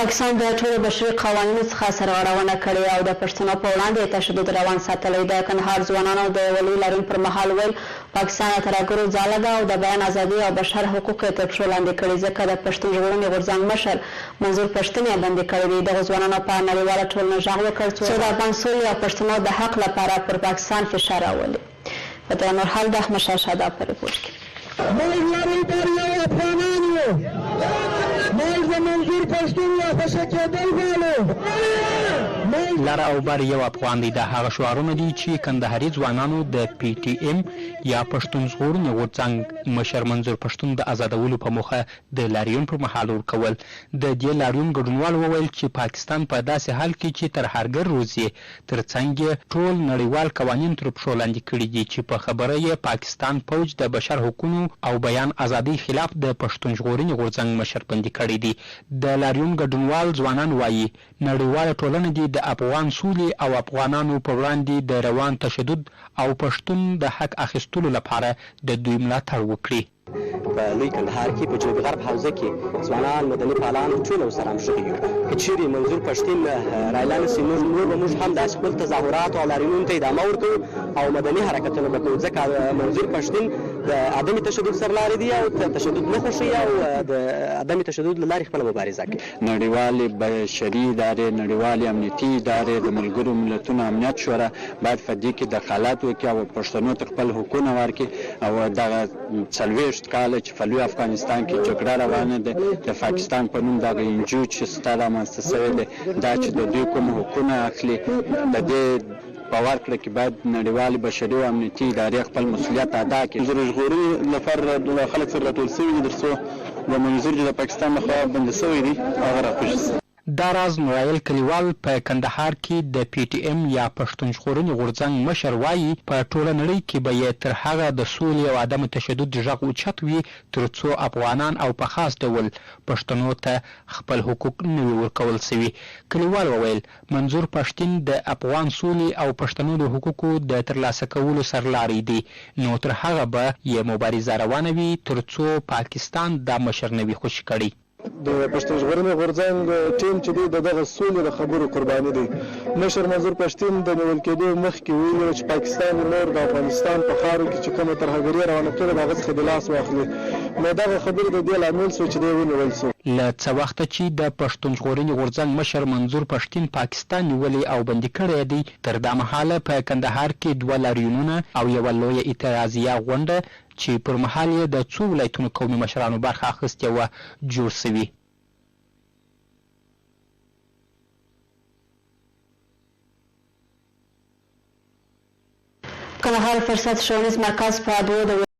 پاکستان د ټولو بشري قوانینو څخه سرغړونه کړې او د پښتنو په وړاندې تشدد روان ساتلی. د کندهار ځوانانو د ولي لارون پر مهال ویل پاکستان د ترهګرو ځاله ده او د بیان ازادي او بشر حقوق یې تر پښو لاندې کړي، ځکه د پښتون ژغورنې غورځنګ مشر منظور پښتون یې بندي کړی دی. دغو ځوانانو په نړیواله ټولنه غږ وکړ څو د افغان سولې او پښتنو د حق لپاره پر پاکستان فشار راولي. فتح نورحال د احمدشاه شاده په رپورټ کې. لر او بر یو افغان دی. دا هغه شعارونه دي چې کندهاري ځوانانو د پی ټی ایم یا پښتون ژغورنې غورځنګ مشر منظور پښتون د آزادولو په موخه د لاریون پر مهال ورکول. د دې لاریون ګډونوال وویل چې پاکستان په داسې حال کې چې ترهګر روزي ترڅنګ ټول نړیوال قوانین تر پښو لاندې کړي دي چې په خبره یې پاکستان فوج د بشر حقوقو او بیان ازادي خلاف د پښتون ژغورنې غورځنګ مشر بندي کړی دی. د لاریون ګډونوال ځوانان وایي نړیواله ټولنه دي د افغان سولې او افغانانو په وړاندې د روان تشدد او پښتون د حق اخیستلو لپاره د دوی ملاتړ وکړي. په لوی کندهار کې په جنوب غرب حوزه کې ځوانان مدني فعالان ټول سره همغږي یو. که چیرې منظور پښتون رایله نشي نور به موږ هم داسې خپل تظاهرات او لاریونونو ته ادامه ورکوو او مدني حرکتونه به کوو، ځکه منظور پښتون د عدم تشدد سرلاري دی او تشدد نه خوښوي او د عدم تشدد له لارې خپله مبارزه کوي. نړیوالې بشري ادارې، نړیوالې امنیتي ادارې، د ملګرو ملتونو امنیت شورا باید په دې کې دخالت وکړي او پښتنو ته خپل حقونه ورکړي او دغه 40 کاله چې په لوی افغانستان کې جګړه روانه ده د پاکستان په نوم دغه انجو چې ستا رامنځته شوی دی دا چې د دوی کوم حقونه اخلي د دې باور کړه چې باید نړیوالې بشري او امنیتي ادارې خپل مسؤلیت ادا کړي. منظور ژغورنې لپاره خلک سره راټول شوي دي ترڅو د منظور چې د پاکستان لخوا بندي شوی دی هغه راخوشي شي. دا راز نورایل کلیوال په کندهار کې د پی ټی ایم یا پښتون ژغورنې غورځنګ مشر وایي په ټوله نړۍ کې به یې تر هغه د سولې او عدم تشدد غږ اوچت وي ترڅو افغانان او په خاص ډول پښتنو ته خپل حقوق نه وي ورکول سوي. کلیوال وویل منظور پښتون د افغان سولې او پښتنو د حقوقو د ترلاسه کولو سرلاری دی، نو تر هغه به یې مبارزه روانه وي ترڅو پاکستان دا مشر نه وي خوشي کړي. د پښتون ژغورنې غورځنګ ټیم چې دی دغه سولې د خبرو قرباني دی. مشر منظور پښتون د نیول کېدو مخکې ویلي چې پاکستان نور د افغانستان په خاورو کې چې کومه ترهګري روانه کړې ده هغه څخه د لاس واخلي. نو دغه خبرې د دې لامل شو چې دی ونیول شو. له څه وخته چې د پښتون ژغورنې غورځنګ مشر منظور پښتون پاکستان نیولې او بندي کړی دی، تر دا مهاله په کندهار کې 2 لاریونونه او یوه لویه اعتراضیه غونډه چې پر مهال یې د څو ولایتونو قومي مشرانو برخه اخیستې وه جوړ سوي. کندهار فرصت ښوونیز مرکز په 2